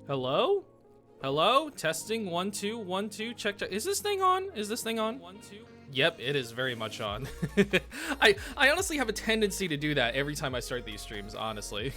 Hello? Hello? Testing 1 2 1 2 check. Is this thing on? Is this thing on? 1 2. Yep, it is very much on. I honestly have a tendency to do that every time I start these streams, honestly.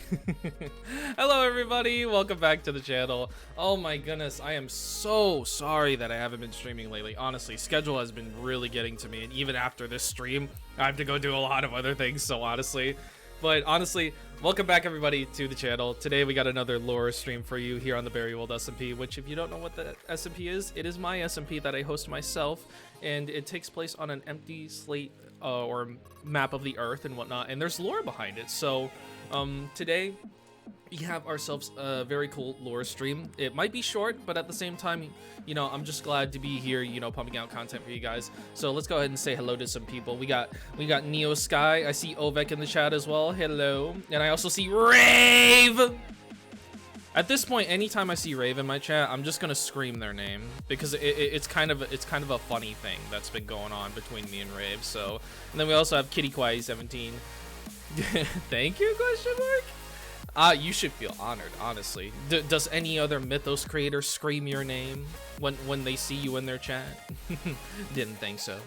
Hello everybody, welcome back to the channel. Oh my goodness, I am so sorry that I haven't been streaming lately. Honestly, schedule has been really getting to me, and even after this stream, I have to go do a lot of other things, so honestly. But honestly, welcome back everybody to the channel. Today we got another lore stream for you here on the Berry World SMP, which if you don't know what the SMP is, it is my SMP that I host myself, and it takes place on an empty slate or map of the earth and whatnot, and there's lore behind it. So today we have ourselves a very cool lore stream. It might be short, but at the same time, you know, I'm just glad to be here, you know, pumping out content for you guys. So let's go ahead and say hello to some people. We got Neo Sky. I see Ovek in the chat as well. Hello. And I also see Rave. At this point, anytime I see Rave in my chat, I'm just gonna scream their name because it's kind of a funny thing that's been going on between me and Rave. So, and then we also have Kitty Kwai 17. Thank you? Question mark. You should feel honored, honestly. Does any other Mythos creator scream your name when they see you in their chat? Didn't think so.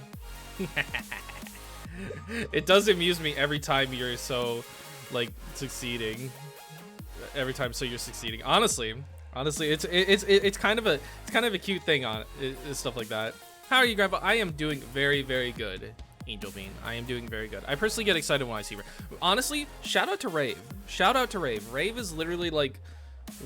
It does amuse me every time you're so, like, succeeding. Every time you're succeeding. Honestly, it's kind of a cute thing on it, stuff like that. How are you, Grandpa? I am doing very, very good. Angel Bean, I am doing very good. I personally get excited when I see Rave. Honestly, shout out to Rave. Shout out to Rave. Rave is literally like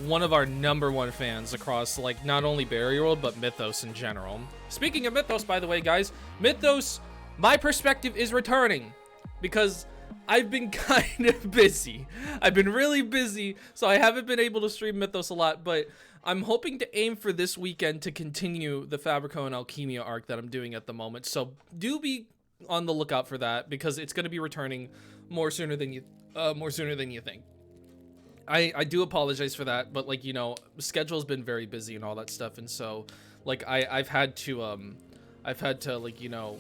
one of our #1 fans across like not only Berry World but Mythos in general. Speaking of Mythos, by the way, guys, Mythos, my perspective is returning because I've been kind of busy. I've been really busy, so I haven't been able to stream Mythos a lot, but I'm hoping to aim for this weekend to continue the Fabrico and Alchemia arc that I'm doing at the moment. So do be on the lookout for that because it's going to be returning more sooner than you think. I do apologize for that, but like, you know, schedule's been very busy and all that stuff, and so like I've had to like, you know,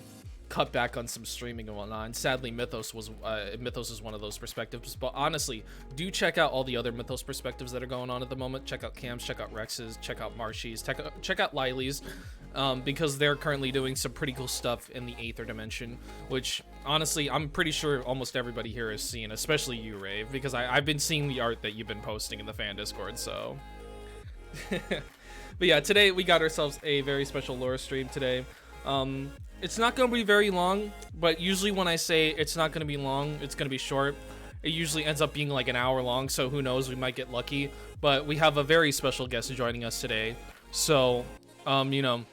cut back on some streaming and whatnot, and sadly Mythos is one of those perspectives. But honestly, do check out all the other Mythos perspectives that are going on at the moment. Check out Cam's, check out Rex's, check out Marshy's, check out Lily's, because they're currently doing some pretty cool stuff in the Aether dimension, which honestly I'm pretty sure almost everybody here has seen, especially you, Rave, because I've been seeing the art that you've been posting in the fan Discord. So but yeah, today we got ourselves a very special lore stream today. It's not going to be very long, but usually when I say it's not going to be long, it's going to be short. It usually ends up being like an hour long, so who knows, we might get lucky. But we have a very special guest joining us today. So, you know,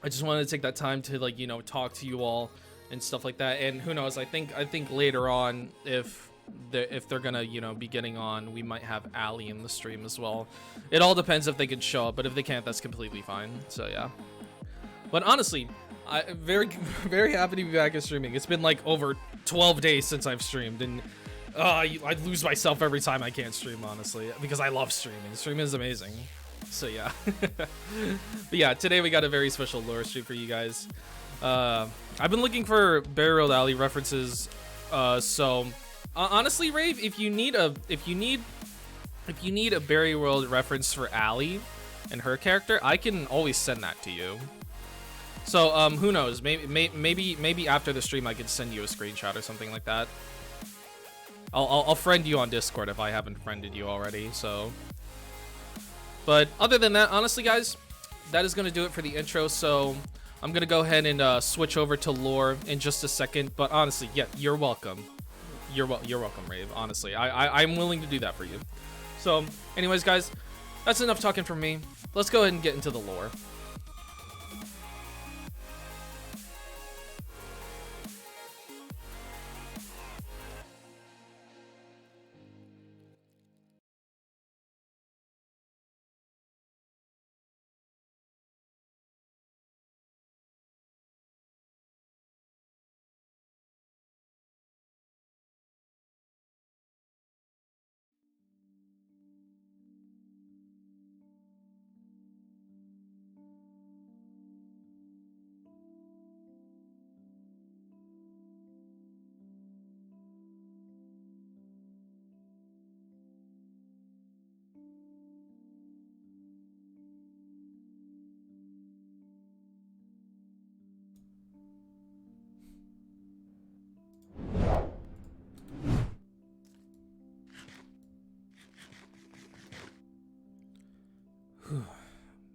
I just wanted to take that time to, like, you know, talk to you all and stuff like that. And who knows, I think later on, if they're gonna, you know, be getting on, we might have Allie in the stream as well. It all depends if they can show up, but if they can't, that's completely fine. So yeah. But honestly, I'm very, very happy to be back at streaming. It's been like over 12 days since I've streamed, and I lose myself every time I can't stream, honestly, because I love streaming. Streaming is amazing. So yeah. But yeah, today we got a very special lore stream for you guys. I've been looking for Berry World Alley references. So honestly, Rave, if you need a Berry World reference for Allie and her character, I can always send that to you. So who knows? Maybe after the stream I could send you a screenshot or something like that. I'll friend you on Discord if I haven't friended you already. So, but other than that, honestly, guys, that is gonna do it for the intro. So I'm gonna go ahead and switch over to lore in just a second. But honestly, yeah, you're welcome. You're welcome, Rave. Honestly, I'm willing to do that for you. So, anyways, guys, that's enough talking from me. Let's go ahead and get into the lore.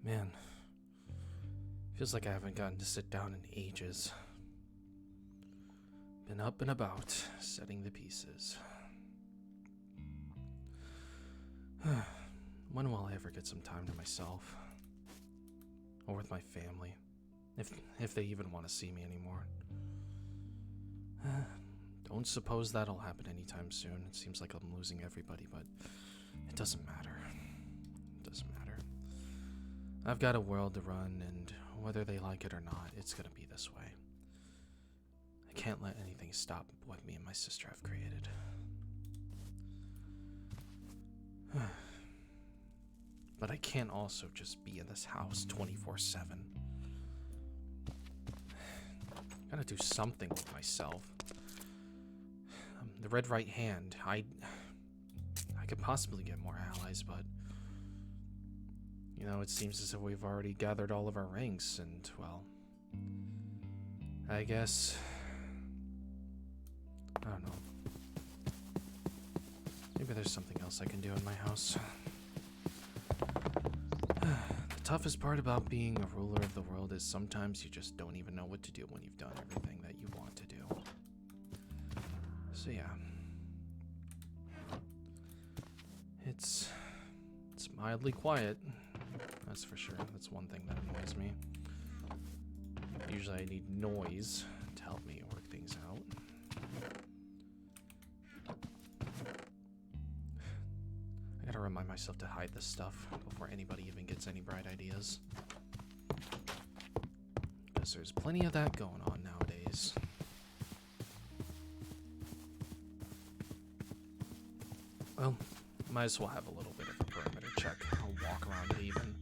Man, feels like I haven't gotten to sit down in ages. Been up and about, setting the pieces. When will I ever get some time to myself? Or with my family? If they even want to see me anymore. Don't suppose that'll happen anytime soon. It seems like I'm losing everybody, but it doesn't matter. It doesn't matter. I've got a world to run, and whether they like it or not, it's gonna be this way. I can't let anything stop what me and my sister have created. But I can't also just be in this house 24/7. Gotta do something with myself. The red right hand, I could possibly get more allies, but you know, it seems as if we've already gathered all of our ranks, and well, I guess I don't know. Maybe there's something else I can do in my house. The toughest part about being a ruler of the world is sometimes you just don't even know what to do when you've done everything that you want to do. So yeah. It's mildly quiet. That's for sure. That's one thing that annoys me. Usually I need noise to help me work things out. I gotta remind myself to hide this stuff before anybody even gets any bright ideas. Because there's plenty of that going on nowadays. Well, might as well have a little bit of a perimeter check. I'll walk around it even.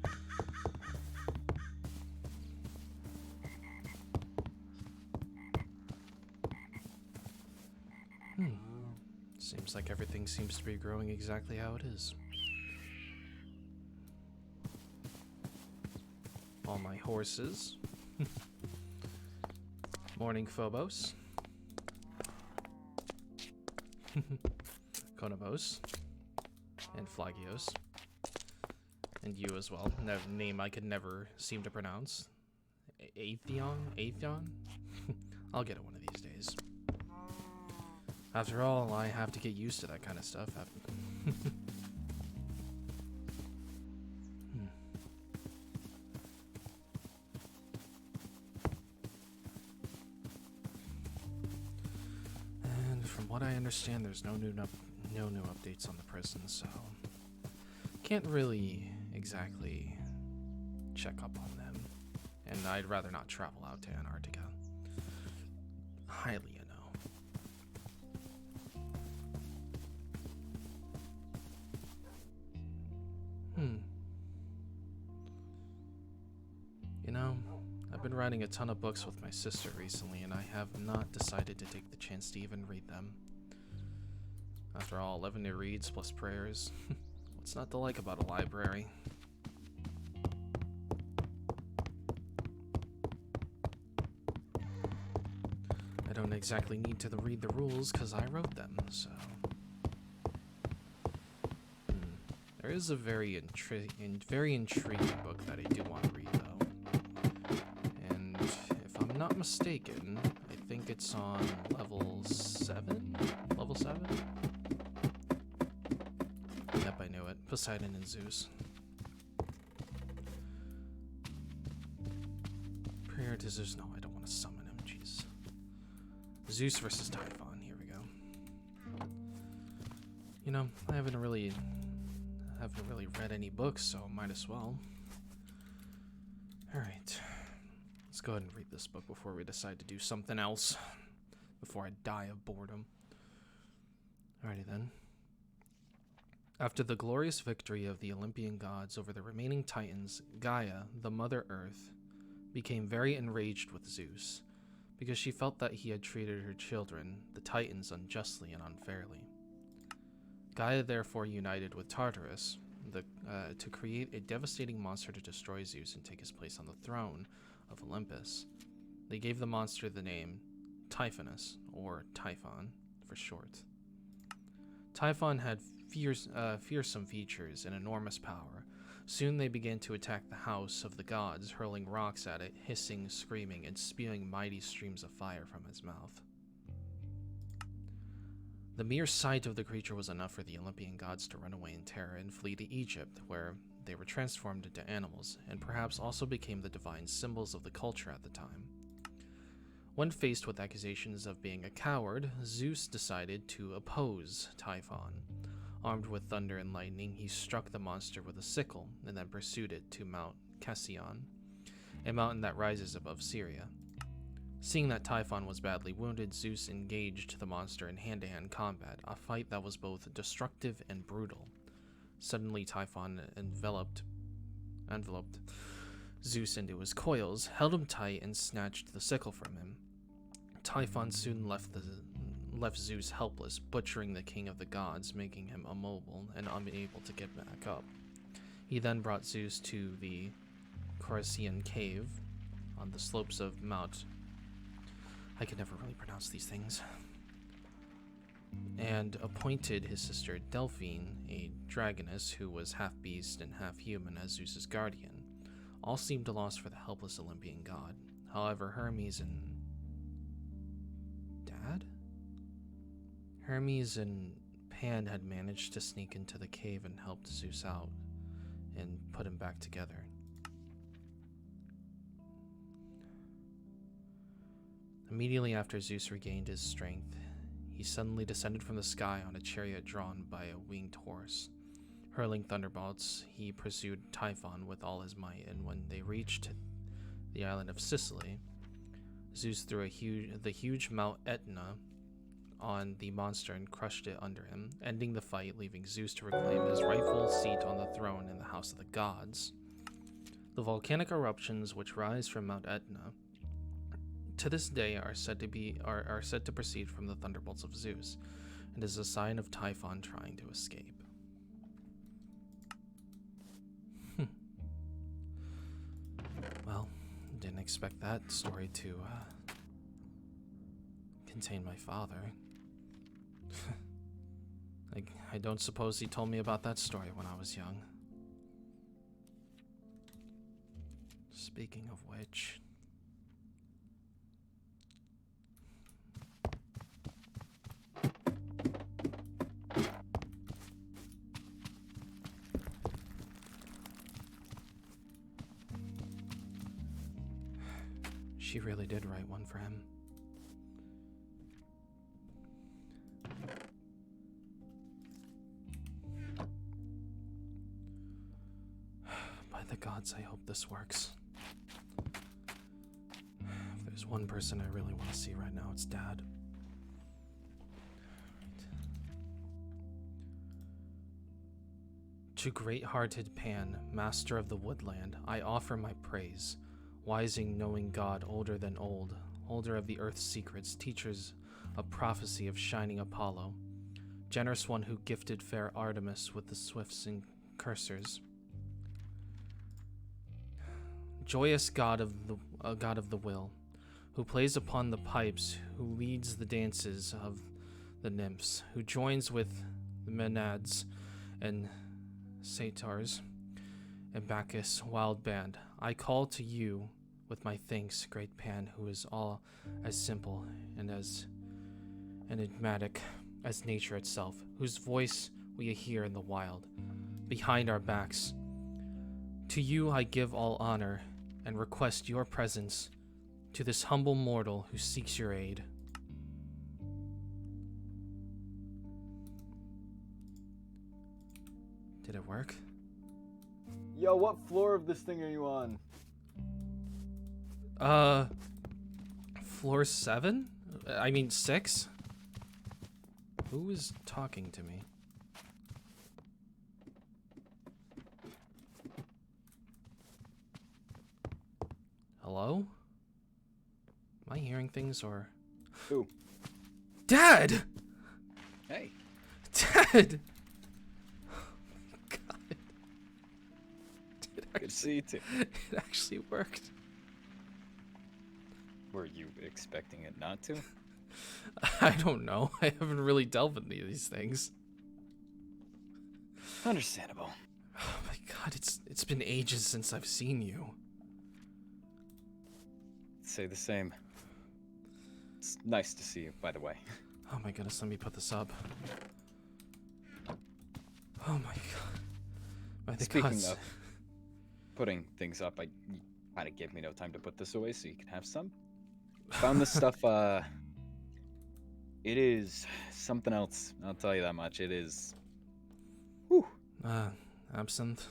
Seems like everything seems to be growing exactly how it is. All my horses. Morning Phobos. Konavos. And Flagios. And you as well. Name I could never seem to pronounce. Atheon? I'll get it one of these days. After all, I have to get used to that kind of stuff. And from what I understand, there's no new updates on the prison, so can't really exactly check up on them. And I'd rather not travel out to Antarctica. Highly, you know. You know, I've been writing a ton of books with my sister recently, and I have not decided to take the chance to even read them. After all, 11 new reads plus prayers. What's not to like about a library? I don't exactly need to read the rules because I wrote them, so... There is a very intriguing book that I do want to read, though. And if I'm not mistaken, I think it's on level 7? Level 7? Yep, I knew it. Poseidon and Zeus. Prayer to Zeus. No, I don't want to summon him. Jeez. Zeus versus Typhon. Here we go. You know, I haven't really read any books, so might as well. Alright. Let's go ahead and read this book before we decide to do something else. Before I die of boredom. Alrighty then. After the glorious victory of the Olympian gods over the remaining Titans, Gaia, the Mother Earth, became very enraged with Zeus, because she felt that he had treated her children, the Titans, unjustly and unfairly. Gaia therefore united with Tartarus to create a devastating monster to destroy Zeus and take his place on the throne of Olympus. They gave the monster the name Typhonus, or Typhon for short. Typhon had fearsome features and enormous power, Soon they began to attack the house of the gods, hurling rocks at it, hissing, screaming, and spewing mighty streams of fire from his mouth. The mere sight of the creature was enough for the Olympian gods to run away in terror and flee to Egypt, where they were transformed into animals, and perhaps also became the divine symbols of the culture at the time. When faced with accusations of being a coward, Zeus decided to oppose Typhon. Armed with thunder and lightning, he struck the monster with a sickle, and then pursued it to Mount Cassian, a mountain that rises above Syria. Seeing that Typhon was badly wounded, Zeus engaged the monster in hand-to-hand combat, a fight that was both destructive and brutal. Suddenly, Typhon enveloped Zeus into his coils, held him tight, and snatched the sickle from him. Typhon soon left Zeus helpless, butchering the king of the gods, making him immobile and unable to get back up. He then brought Zeus to the Corician cave on the slopes of Mount... I can never really pronounce these things. And appointed his sister Delphine, a dragoness who was half beast and half human, as Zeus's guardian. All seemed lost for the helpless Olympian god. However, Hermes and Pan had managed to sneak into the cave and helped Zeus out and put him back together. Immediately after Zeus regained his strength, he suddenly descended from the sky on a chariot drawn by a winged horse. Hurling thunderbolts, he pursued Typhon with all his might, and when they reached the island of Sicily, Zeus threw the huge Mount Etna on the monster and crushed it under him, ending the fight, leaving Zeus to reclaim his rightful seat on the throne in the House of the Gods. The volcanic eruptions which rise from Mount Etna to this day are said to proceed from the thunderbolts of Zeus, and is a sign of Typhon trying to escape. Well, didn't expect that story to contain my father. I don't suppose he told me about that story when I was young. Speaking of which... She really did write one for him. By the gods, I hope this works. If there's one person I really want to see right now, it's Dad. To great-hearted Pan, master of the woodland, I offer my praise. Wising, knowing God, older than old, holder of the earth's secrets, teachers of prophecy of shining Apollo, generous one who gifted fair Artemis with the swifts and cursors, joyous God of the will, who plays upon the pipes, who leads the dances of the nymphs, who joins with the Maenads and Satyrs and Bacchus' wild band. I call to you with my thanks, great Pan, who is all as simple and as enigmatic as nature itself, whose voice we hear in the wild, behind our backs. To you I give all honor and request your presence to this humble mortal who seeks your aid. Did it work? Yo, what floor of this thing are you on? Floor 7? I mean 6? Who is talking to me? Hello? Am I hearing things or... Who? Dad! Hey. Dad! Oh my god. Good to see you too. It actually worked. Were you expecting it not to? I don't know. I haven't really delved into these things. Understandable. Oh my god. God, it's been ages since I've seen you. Say the same. It's nice to see you, by the way. Oh my goodness, let me put this up. Oh my god. By the Speaking gods. of putting things up, you kind of gave me no time to put this away so you can have some. Found this stuff, it is something else. I'll tell you that much. It is... Whew. Absinthe?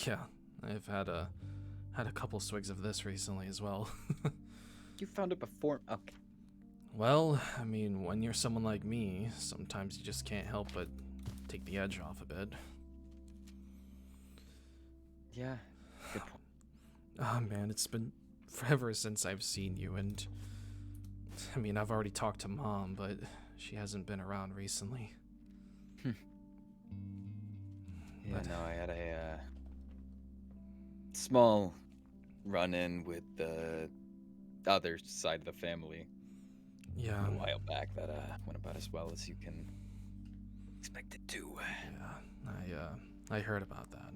Yeah, I've had a couple swigs of this recently as well. You found it before? Okay. Well, I mean, when you're someone like me, sometimes you just can't help but take the edge off a bit. Yeah, good point. Oh man, it's been forever since I've seen you, and I mean, I've already talked to Mom, but she hasn't been around recently. Yeah, But- no, I had a small run-in with the other side of the family Yeah. a while back that went about as well as you can expect it to. Yeah, I heard about that.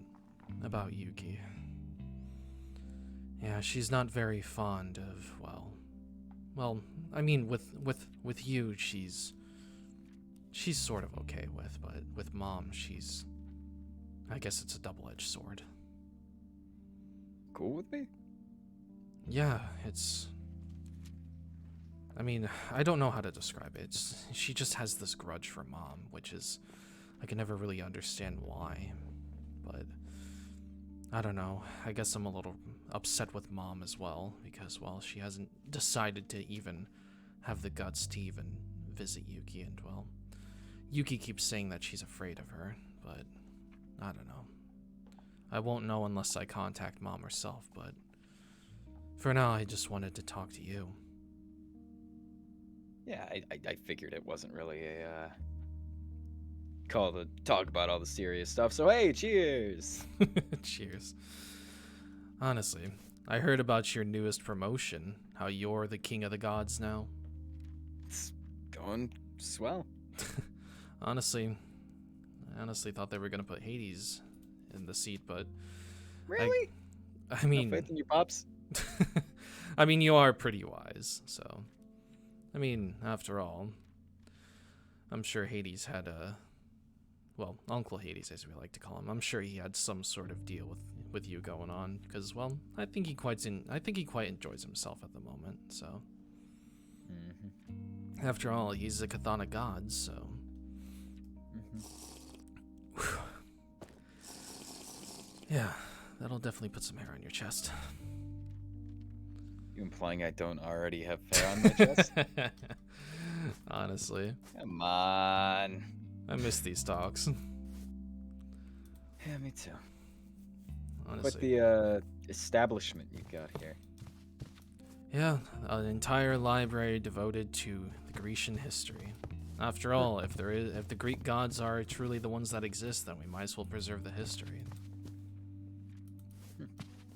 About Yuki. Yeah, she's not very fond of, well, I mean, with you, she's sort of okay with, but with Mom, I guess it's a double-edged sword. Cool with me? Yeah, I mean, I don't know how to describe it. She just has this grudge for Mom, which is, I can never really understand why, but I don't know. I guess I'm a little upset with Mom as well, because, well, she hasn't decided to even have the guts to even visit Yuki, and, well, Yuki keeps saying that she's afraid of her, but I don't know. I won't know unless I contact Mom herself, but for now, I just wanted to talk to you. Yeah, I figured it wasn't really a call to talk about all the serious stuff, so hey, cheers! Cheers. Honestly, I heard about your newest promotion, how you're the king of the gods now. It's going swell. Honestly, I honestly thought they were gonna put Hades in the seat, but Really? I mean, No faith in you, pops? I mean, you are pretty wise, so I mean, after all, I'm sure Hades had well, Uncle Hades, as we like to call him. I'm sure he had some sort of deal with you going on, because, well, I think he quite enjoys himself at the moment. So, after all, he's a Chthonic god, so. Yeah, that'll definitely put some hair on your chest. You implying I don't already have hair on my chest? Honestly, Come on. I miss these talks. Yeah, me too. Honestly. But the establishment you got here. Yeah, an entire library devoted to the Grecian history. After all, if the Greek gods are truly the ones that exist, then we might as well preserve the history.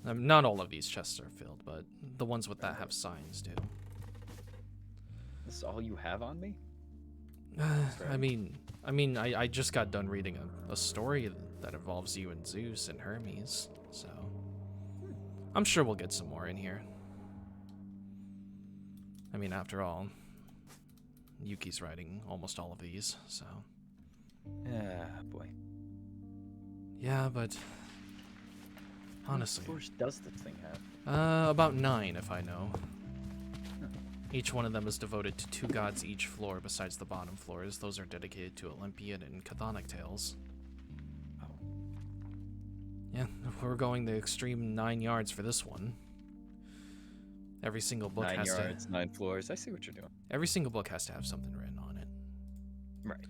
Not all of these chests are filled, but the ones with that have signs do. This is all you have on me? I mean, I just got done reading a story that involves you and Zeus and Hermes, so I'm sure we'll get some more in here. I mean, after all, Yuki's writing almost all of these, so. Yeah, boy. Yeah, but honestly, How many floors does this thing have? about 9 if I know. Each one of them is devoted to 2 gods each floor besides the bottom floors. Those are dedicated to Olympian and Chthonic tales. Oh. Yeah, we're going the extreme 9 yards for this one. Every single book 9 has yards, 9 floors. I see what you're doing. every single book has to have something written on it. Right.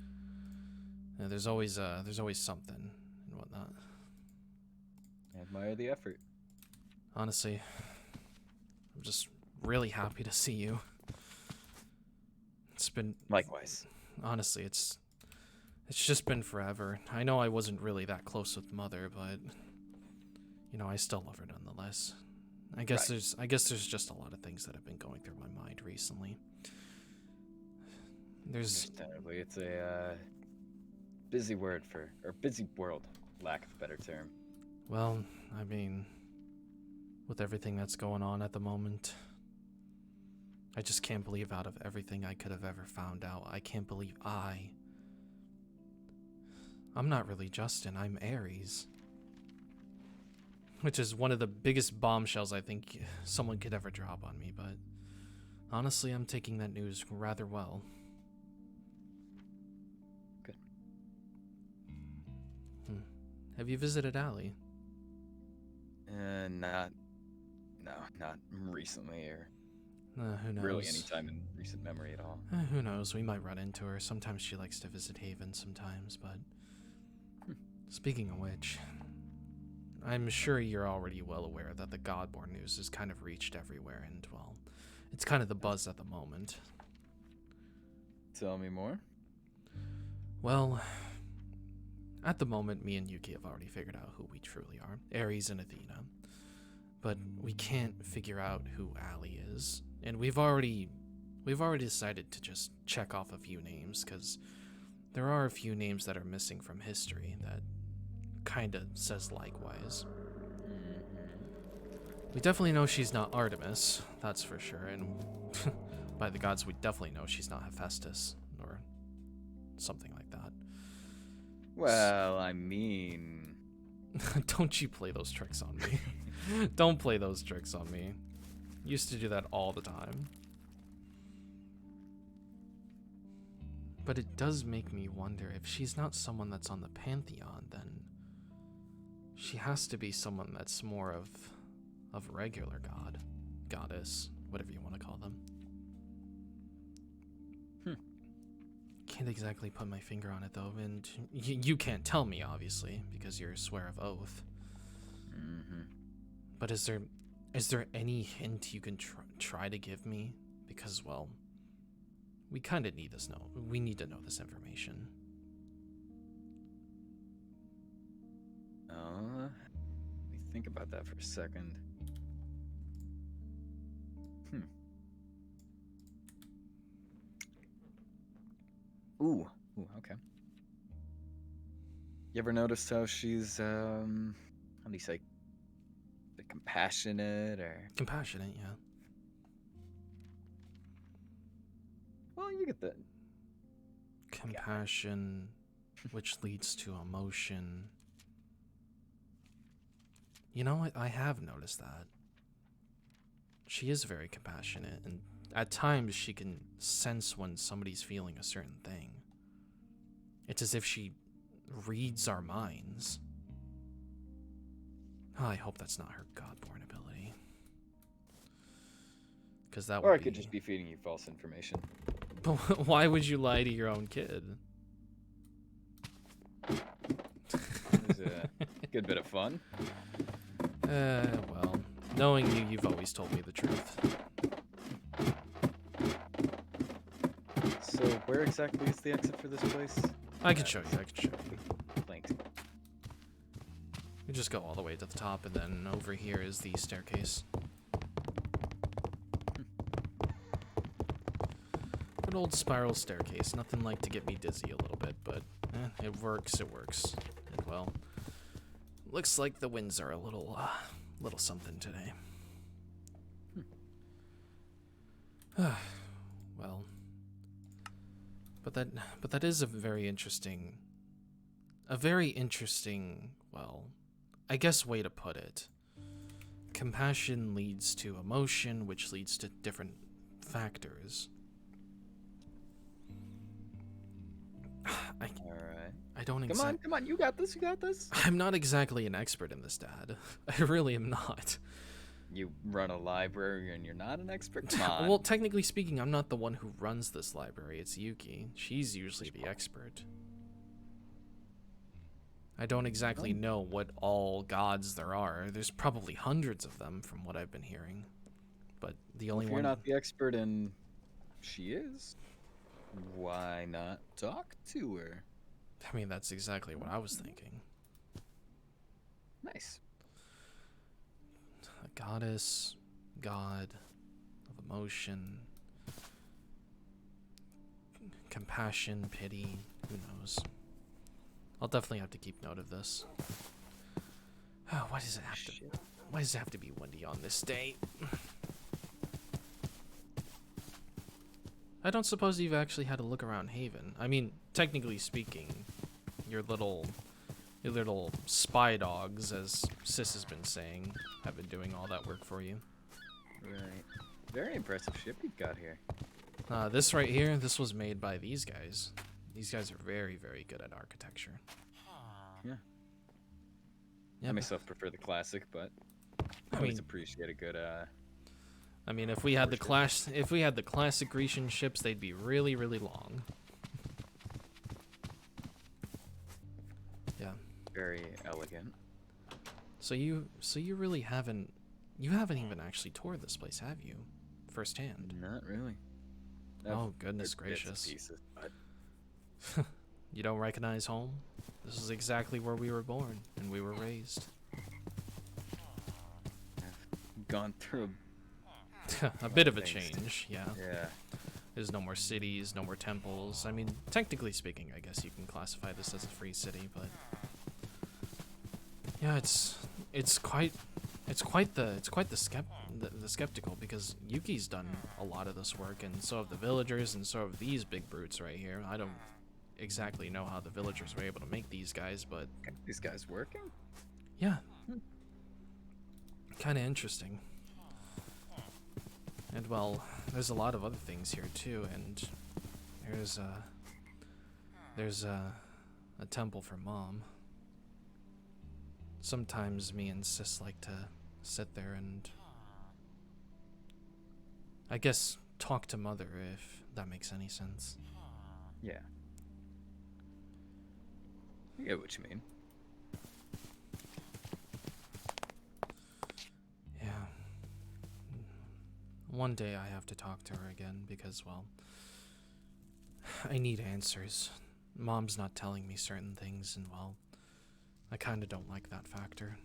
Yeah, there's always something and whatnot. I admire the effort. Honestly, I'm just really happy to see you. It's been Likewise. honestly, it's just been forever. I know I wasn't really that close with Mother, but you know, I still love her nonetheless. I guess there's just a lot of things that have been going through my mind recently. There's Understandably, it's a busy word or busy world, lack of a better term. Well, I mean, with everything that's going on at the moment, I just can't believe out of everything I could have ever found out, I can't believe I'm not really Justin, I'm Aries. Which is one of the biggest bombshells I think someone could ever drop on me, but honestly, I'm taking that news rather well. Good. Have you visited Allie? Not recently or Who knows? really any time in recent memory at all. Who knows? We might run into her. Sometimes she likes to visit Haven sometimes, but... Speaking of which, I'm sure you're already well aware that the Godborn news has kind of reached everywhere, and, well, it's kind of the buzz at the moment. Tell me more. Well, at the moment, me and Yuki have already figured out who we truly are, Ares and Athena. But we can't figure out who Allie is, and we've already decided to just check off a few names, because there are a few names that are missing from history that kinda says likewise. We definitely know she's not Artemis, that's for sure, and by the gods, we definitely know she's not Hephaestus, or something like that. Well, I mean... Don't you play those tricks on me. Don't play those tricks on me. Used to do that all the time. But it does make me wonder, if she's not someone that's on the Pantheon, then she has to be someone that's more of regular god, goddess, whatever you want to call them. Can't exactly put my finger on it though, and you can't tell me, obviously, because you're a swear of oath. But is there any hint you can try to give me? Because, well, we kind of need this we need to know this information. Let me think about that for a second. Ooh, okay. You ever notice how she's, how do you say, compassionate or... Compassionate, yeah. Well, you get that. Compassion, which leads to emotion. You know what? I have noticed that. She is very compassionate, and at times she can sense when somebody's feeling a certain thing. It's as if she reads our minds. Oh, I hope that's not her Godborn ability. Because that would Or I could just be feeding you false information. But why would you lie to your own kid? It's a good bit of fun. Well, knowing you, you've always told me the truth. So, where exactly is the exit for this place? I can show you, Linked. You just go all the way to the top, and then over here is the staircase. An old spiral staircase, nothing like to get me dizzy a little bit, but it works, And well, looks like the winds are a little something today. Well, but that is a very interesting, well, I guess way to put it. Compassion leads to emotion, which leads to different factors. I don't exactly... Come on, you got this. I'm not exactly an expert in this, Dad. I really am not. You run a library and you're not an expert? Come on. Well, technically speaking, I'm not the one who runs this library. It's Yuki. She's usually the expert. I don't exactly know what all gods there are. There's probably hundreds of them from what I've been hearing. But the only If one... you're not the expert and she is, why not talk to her? I mean, that's exactly what I was thinking. Nice. A goddess, god of emotion, compassion, pity, who knows. I'll definitely have to keep note of this. Oh, why does it have to? Why does it have to be windy on this day? I don't suppose you've actually had a look around Haven. I mean, technically speaking, your little spy dogs, as Sis has been saying, have been doing all that work for you. Right. Very impressive ship you've got here. This right here, this was made by these guys. These guys are very, very good at architecture. Yeah. Yeah, I myself prefer the classic, but I always appreciate a good I mean, if we had the classic Grecian ships, they'd be really, really long. Yeah. Very elegant. So you really haven't even actually toured this place, have you? Firsthand. Not really. Oh, goodness Bits and gracious. pieces, but You don't recognize home? This is exactly where we were born and we were raised. I've gone through A bit of a things. change, yeah. Yeah. There's no more cities, no more temples. I mean, technically speaking, I guess you can classify this as a free city, but yeah, it's quite the skeptical, because Yuki's done a lot of this work, and so have the villagers, and so have these big brutes right here. I don't exactly know how the villagers were able to make these guys, but These guys working? yeah, kind of interesting. And well, there's a lot of other things here too, and there's a temple for Mom. Sometimes me and Sis like to sit there and, I guess, talk to Mother, if that makes any sense. Yeah. I get what you mean. Yeah. One day I have to talk to her again because, well, I need answers. Mom's not telling me certain things, and, well, I kinda don't like that factor.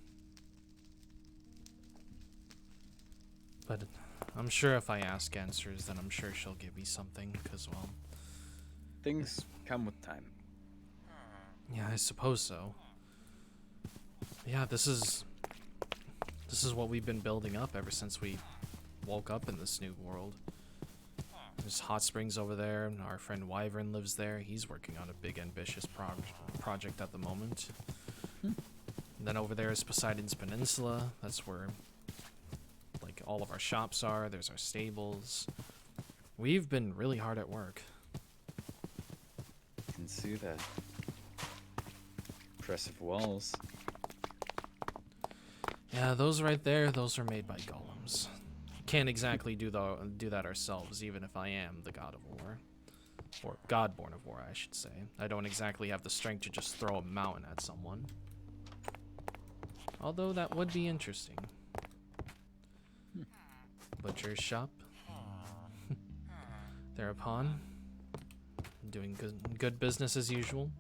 But I'm sure if I ask answers, then I'm sure she'll give me something, because, well, Things come with time. yeah, I suppose so. Yeah, this is what we've been building up ever since we woke up in this new world. There's hot springs over there, and our friend Wyvern lives there. He's working on a big, ambitious project at the moment. And then over there is Poseidon's Peninsula. That's where, like, all of our shops are. There's our stables. We've been really hard at work. You can see that. Impressive walls. Yeah, those right there, those are made by golems. Can't exactly do that ourselves, even if I am the god of war. Or godborn of war, I should say. I don't exactly have the strength to just throw a mountain at someone. Although that would be interesting. Butcher's shop. Thereupon, doing good business as usual.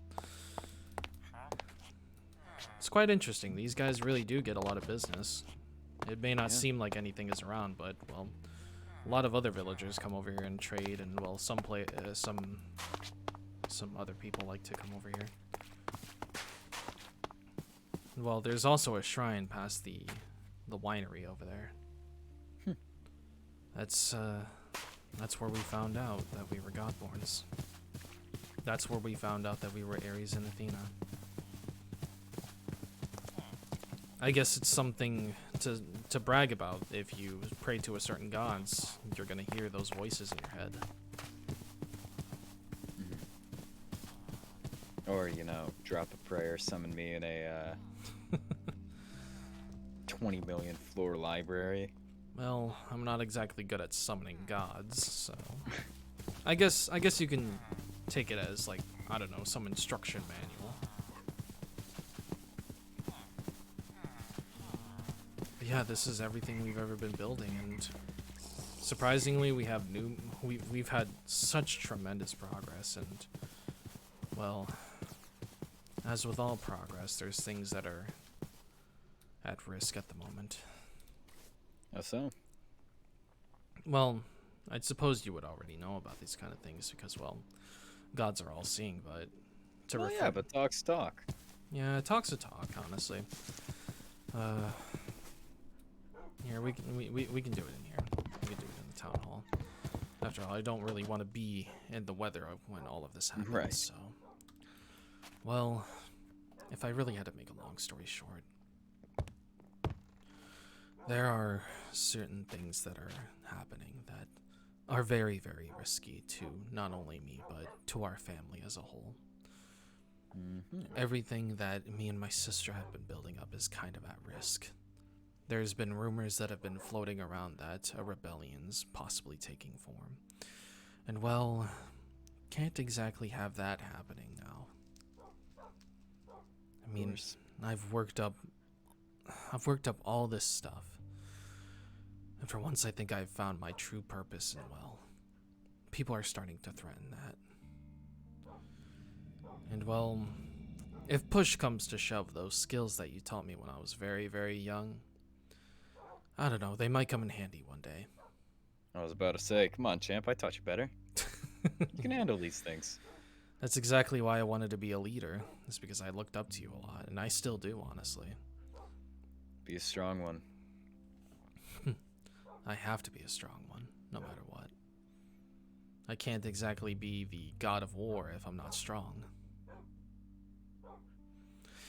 It's quite interesting. These guys really do get a lot of business. It may not seem like anything is around, but, well, a lot of other villagers come over here and trade, and, well, some other people like to come over here. Well, there's also a shrine past the winery over there. That's where we found out that we were Godborns. That's where we found out that we were Ares and Athena. I guess it's something to brag about. If you pray to a certain gods, you're gonna hear those voices in your head. Or, you know, drop a prayer, summon me in a 20 million floor library. Well, I'm not exactly good at summoning gods, so I guess you can take it as, like, I don't know, some instruction manual. But yeah, this is everything we've ever been building, and surprisingly, we've had such tremendous progress, and, well, as with all progress, there's things that are at risk at the moment. How so? Well, I suppose you would already know about these kind of things because, well, gods are all seeing, but Yeah, but talk's talk. yeah, talk's a talk, honestly. Here, we can do it in here. We can do it in the town hall. After all, I don't really want to be in the weather when all of this happens, Right. so... Well, if I really had to make a long story short, there are certain things that are happening that are very, very risky to not only me, but to our family as a whole. Everything that me and my sister have been building up is kind of at risk. There's been rumors that have been floating around that a rebellion's possibly taking form. And well, can't exactly have that happening now. I mean, I've worked up all this stuff. And for once I think I've found my true purpose, and well, people are starting to threaten that. And well, if push comes to shove, those skills that you taught me when I was very, very young, I don't know, they might come in handy one day. I was about to say, come on, champ, I taught you better. You can handle these things. That's exactly why I wanted to be a leader. It's because I looked up to you a lot, and I still do, honestly. Be a strong one. I have to be a strong one, no matter what. I can't exactly be the god of war if I'm not strong.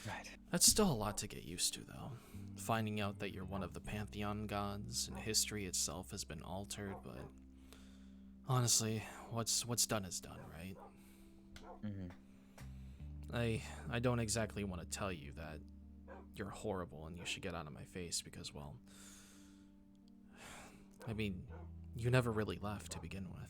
Right. That's still a lot to get used to, though. Finding out that you're one of the pantheon gods and history itself has been altered, but honestly, what's done is done, right? I don't exactly want to tell you that you're horrible and you should get out of my face because, well, I mean, you never really left to begin with.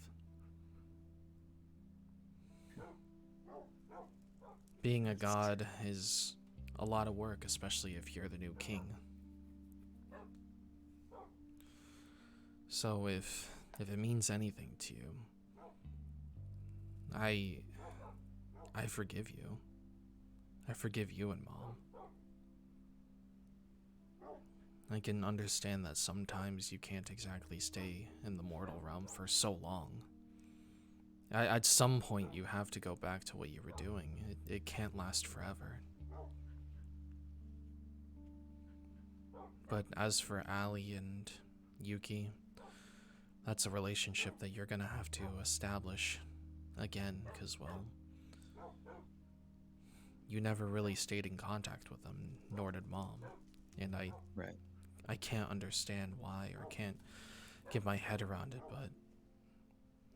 Being a god is a lot of work, especially if you're the new king. So if it means anything to you, I forgive you. I forgive you and Mom. I can understand that sometimes you can't exactly stay in the mortal realm for so long. At some point, you have to go back to what you were doing. It can't last forever. But as for Ali and Yuki, that's a relationship that you're gonna have to establish again, because, well, you never really stayed in contact with them, nor did Mom. And I can't understand why, or can't get my head around it, but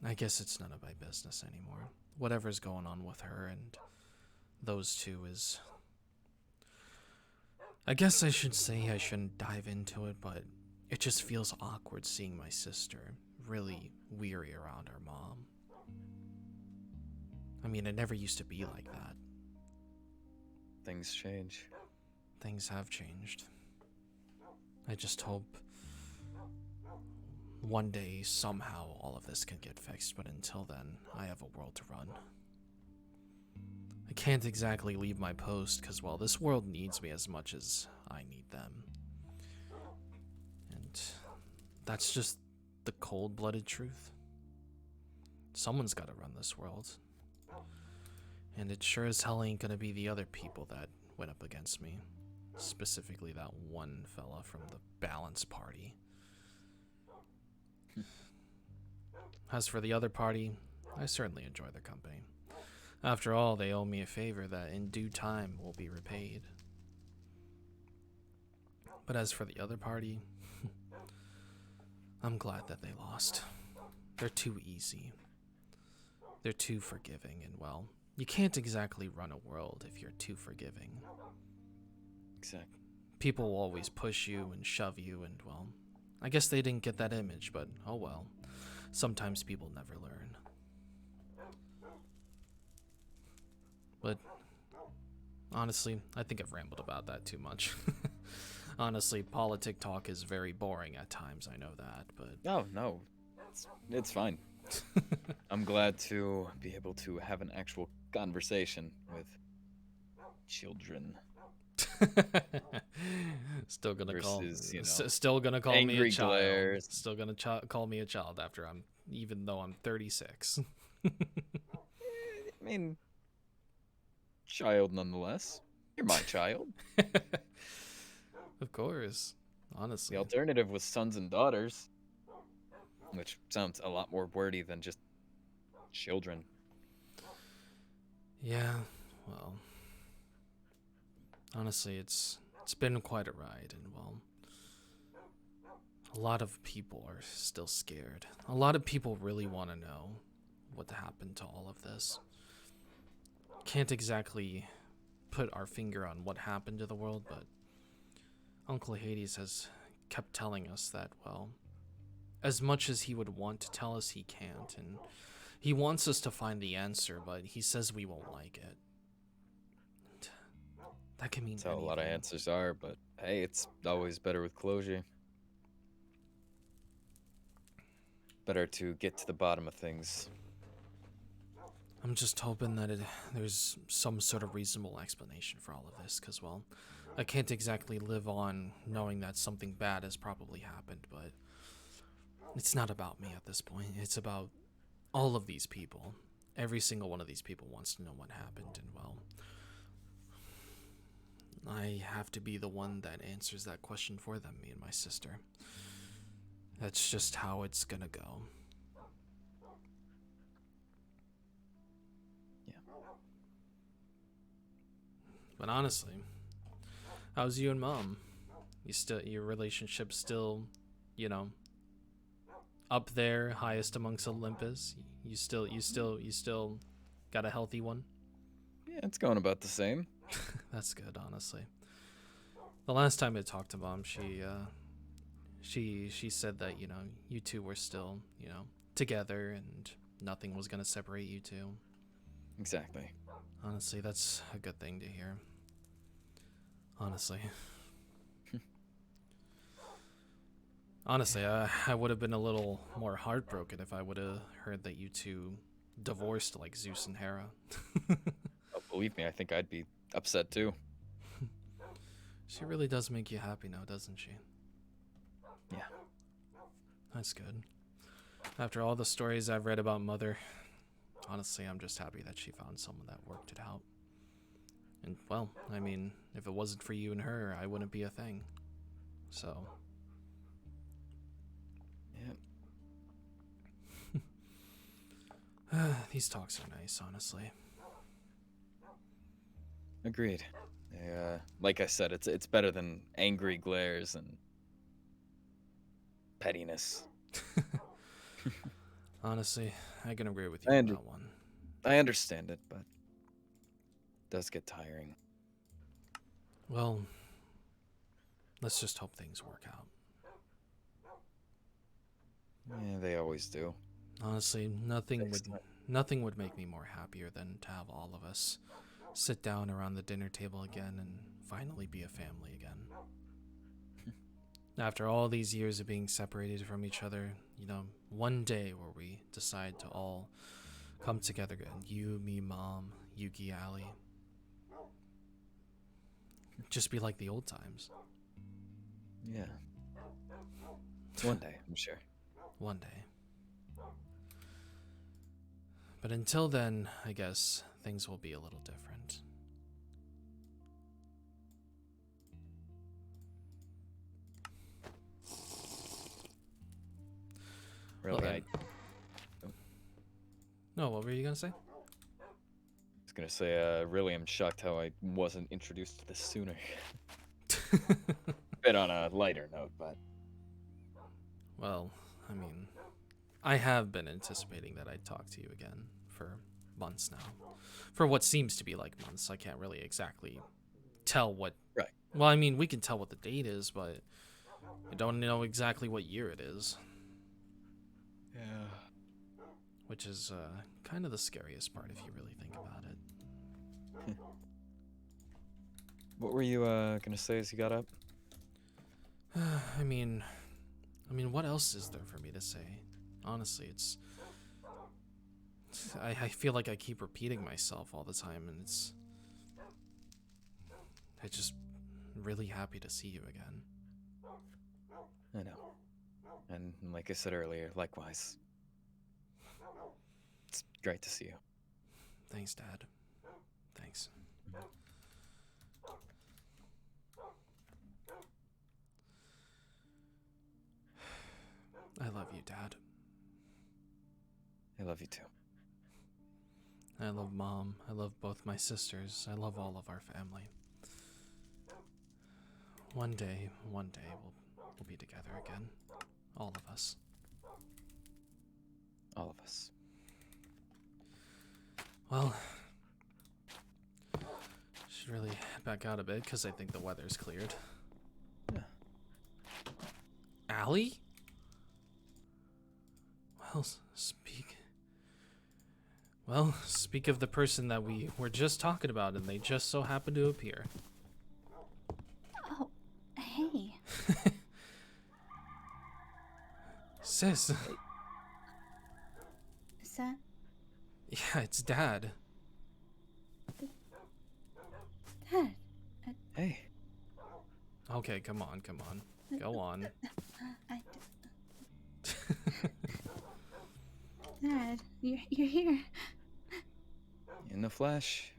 I guess it's none of my business anymore. Whatever's going on with her and those two is... I guess I should say I shouldn't dive into it, but it just feels awkward seeing my sister really weary around her mom. I mean, it never used to be like that. Things change. Things have changed. I just hope one day, somehow, all of this can get fixed, but until then, I have a world to run. I can't exactly leave my post, because, well, this world needs me as much as I need them. And that's just the cold-blooded truth. Someone's gotta run this world. And it sure as hell ain't gonna be the other people that went up against me. Specifically that one fella from the Balance Party. As for the other party, I certainly enjoy their company. After all, they owe me a favor that in due time will be repaid. But as for the other party, I'm glad that they lost. They're too easy. They're too forgiving, and well, you can't exactly run a world if you're too forgiving. Exactly. People will always push you and shove you, and well, I guess they didn't get that image, but oh well. Sometimes people never learn. But honestly, I think I've rambled about that too much. Honestly, politic talk is very boring at times, I know that, but... No, it's fine. I'm glad to be able to have an actual conversation with children. Still gonna Versus, you know, still gonna call me a angry child. glares. Still gonna call me a child after even though I'm 36. I mean, child nonetheless. You're my child. Of course. The Honestly. alternative was sons and daughters, which sounds a lot more wordy than just children. Yeah, well, honestly, it's been quite a ride, and well, a lot of people are still scared. A lot of people really want to know what happened to all of this. Can't exactly put our finger on what happened to the world, but Uncle Hades has kept telling us that, well, as much as he would want to tell us, he can't, and he wants us to find the answer, but he says we won't like it. That can mean That's how a lot of anything. answers are, but hey, it's always better with closure. Better to get to the bottom of things. I'm just hoping that there's some sort of reasonable explanation for all of this, because, well, I can't exactly live on knowing that something bad has probably happened, but it's not about me at this point. It's about all of these people. Every single one of these people wants to know what happened, and, well, I have to be the one that answers that question for them, me and my sister. That's just how it's gonna go. Yeah. But honestly, how's you and Mom? Your relationship still, you know, up there, highest amongst Olympus? You still got a healthy one? Yeah, it's going about the same. That's good, honestly. The last time I talked to Mom, she said that, you know, you two were still, you know, together and nothing was gonna separate you two. Exactly. Honestly, that's a good thing to hear. Honestly. Honestly, I would have been a little more heartbroken if I would have heard that you two divorced like Zeus and Hera. Oh, believe me, I think I'd be upset too. She really does make you happy now, doesn't she? Yeah. That's good. After all the stories I've read about Mother, honestly, I'm just happy that she found someone that worked it out. And, well, I mean, if it wasn't for you and her, I wouldn't be a thing. So... Yeah. These talks are nice, honestly. Agreed. Like I said, it's better than angry glares and pettiness. Honestly, I can agree with you I on that one. I understand it, but it does get tiring. Well, let's just hope things work out. Yeah, they always do. Honestly, nothing Next would time. nothing would make me more happier than to have all of us sit down around the dinner table again and finally be a family again. After all these years of being separated from each other, you know, one day where we decide to all come together again. You, me, Mom, Yuki, Ali. Just be like the old times. Yeah. One day, I'm sure. One day. But until then, I guess things will be a little different. Really, Well, I no, what were you gonna say? was gonna say, really, I'm shocked how I wasn't introduced to this sooner. Bit on a lighter note, but Well, I mean, I have been anticipating that I'd talk to you again for months now. For what seems to be like months. I can't really exactly tell what... Right. Well, I mean, we can tell what the date is, but I don't know exactly what year it is. yeah. Which is kind of the scariest part if you really think about it. What were you gonna say as you got up? I mean, what else is there for me to say? Honestly, it's... I feel like I keep repeating myself all the time, and it's... I'm just really happy to see you again. I know. And like I said earlier, likewise. It's great to see you. Thanks, Dad. Thanks. Dad. I love you too. I love Mom. I love both my sisters. I love all of our family. One day we'll be together again. All of us. All of us. Well, should really head back out a bit because I think the weather's cleared. Yeah. Allie? Well, speak of the person that we were just talking about, and they just so happened to appear. Oh, hey. Sis. Is that Yeah, it's Dad. Dad? Hey. Okay, come on. Go on. Dad, you're here. In the flesh.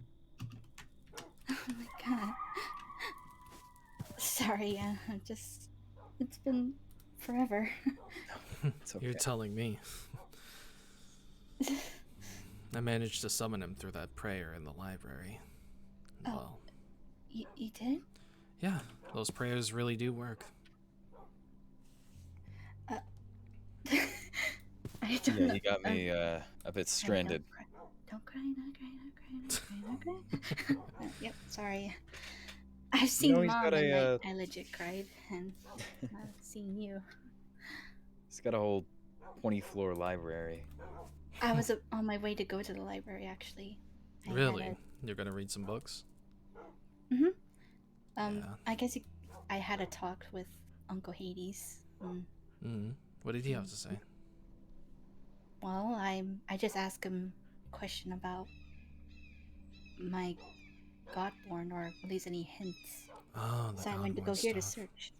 Oh my god. Sorry, it's been forever. It's okay. You're telling me. I managed to summon him through that prayer in the library. Oh. Well, You did? yeah, those prayers really do work. I don't Yeah, know. he got me a bit stranded. Don't cry, not cry. Yep, sorry. I've seen know, he's Mom got and a, I legit cried, and I've seen you. He's got a whole 20-floor library. I was on my way to go to the library, actually. Really? You're gonna read some books? Yeah. Yeah. I guess I had a talk with Uncle Hades. What did he have to say? Well, I just asked him a question about my Godborn, or at least any hints. Oh, the So I went to go Godborn here to stuff. search.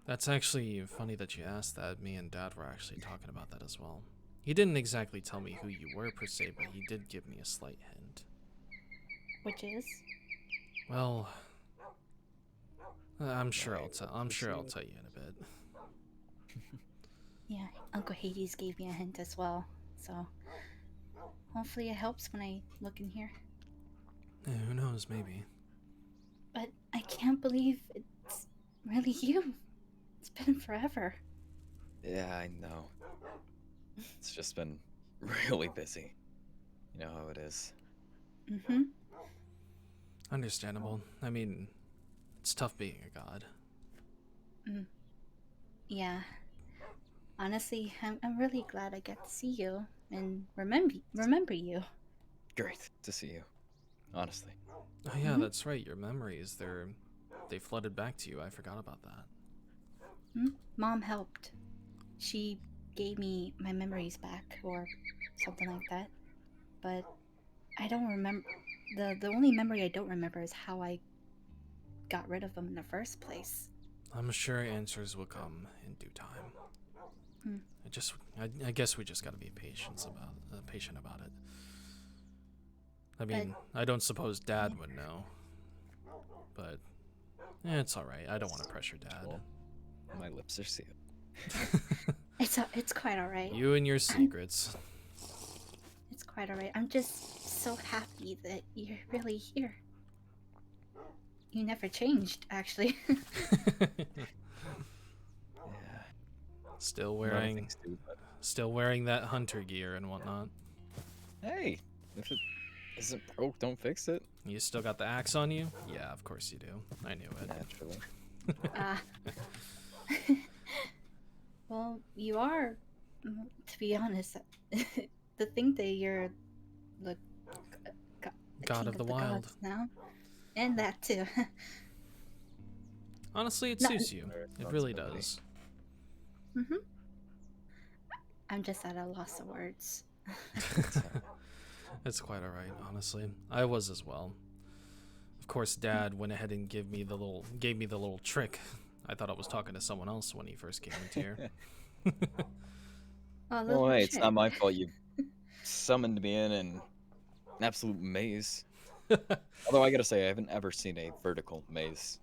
That's actually funny that you asked that. Me and Dad were actually talking about that as well. He didn't exactly tell me who you were per se, but he did give me a slight hint. Which is? Well, I'm sure I'll tell you in a bit. Yeah, Uncle Hades gave me a hint as well. So hopefully it helps when I look in here. Yeah, who knows? Maybe. But I can't believe it's really you. It's been forever. Yeah, I know. It's just been really busy. You know how it is. Mm-hmm. Understandable. I mean, it's tough being a god. Yeah. Honestly, I'm really glad I get to see you and remember you. Great to see you. Honestly. Oh yeah, that's right. Your memories, they flooded back to you. I forgot about that. Mom helped. She gave me my memories back, or something like that. But I don't remember. The only memory I don't remember is how I got rid of them in the first place. I'm sure answers will come in due time. I guess we just gotta be patient about it. I mean, I don't suppose Dad would know, but it's all right. I don't want to pressure Dad. Well, my lips are sealed. It's quite all right. You and your secrets. It's quite all right. I'm just so happy that you're really here. You never changed, actually. Yeah. Still A lot of wearing things do, but Still wearing that hunter gear and whatnot. hey, if it isn't broke, don't fix it. You still got the axe on you? Yeah, of course you do. I knew it. Naturally. Well, you are, to be honest, to think that you're the God king of the wild. gods now, and that too. Honestly, it No. suits you. It really does. I'm just at a loss of words. It's quite alright, honestly. I was as well. Of course, Dad went ahead and gave me the little trick. I thought I was talking to someone else when he first came into here. Oh, Well, hey, it's not my fault you summoned me in an absolute maze. Although I gotta say, I haven't ever seen a vertical maze.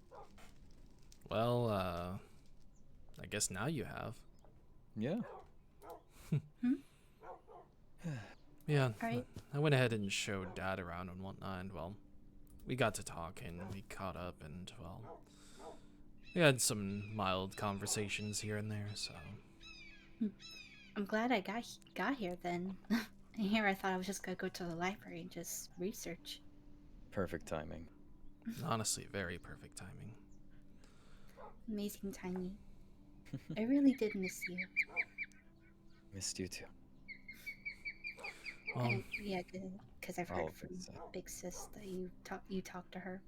Well, I guess now you have. Yeah. Yeah, Alright. I went ahead and showed Dad around and whatnot, and well, we got to talking, we caught up, and well, we had some mild conversations here and there, so. I'm glad I got here then. Here I thought I was just gonna go to the library and just research. Perfect timing. Honestly, very perfect timing. Amazing Tiny. I really did miss you. Missed you too. Well, Yeah, because I've All heard of from it's, Big Sis that you talked to her.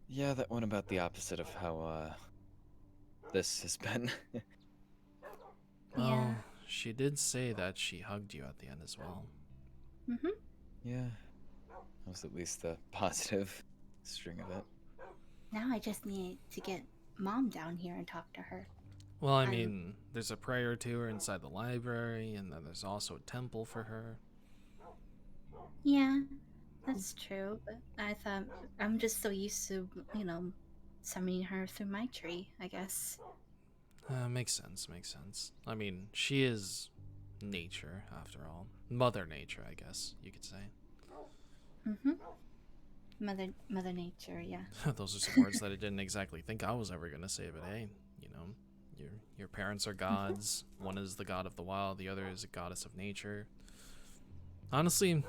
Yeah, that one about the opposite of how this has been. well, Yeah. she did say that she hugged you at the end as well. Mhm. Yeah, that was at least the positive string of it. Now I just need to get Mom down here and talk to her. Well, I I'm- mean, there's a prayer to her inside the library, and then there's also a temple for her. Yeah, that's true. But I thought I'm just so used to, summoning her through my tree, I guess. Makes sense, makes sense. I mean, she is nature, after all. Mother Nature, I guess you could say. Mhm. Mother Nature, yeah. Those are some words that I didn't exactly think I was ever gonna say, but hey, you know, your parents are gods. One is the god of the wild, the other is a goddess of nature. Honestly,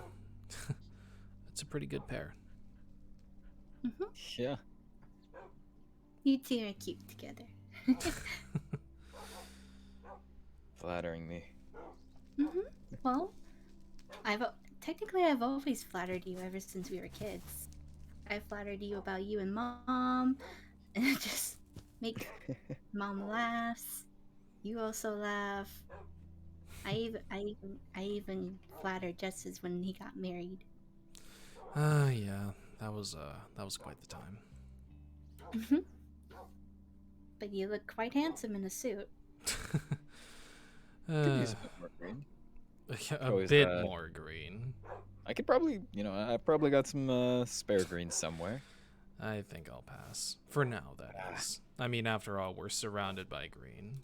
it's a pretty good pair. Mhm. Yeah. You two are cute together. Flattering me. Mhm. Well, technically I've always flattered you ever since we were kids. I flattered you about you and Mom, and it just make Mom laughs. You also laugh. I even flattered Justice when he got married. Yeah, that was quite the time. Mhm. But you look quite handsome in a suit. Could use a bit more green. a always, bit more green. I could probably, I probably got some spare green somewhere. I think I'll pass. For now, that is. I mean, after all, we're surrounded by green.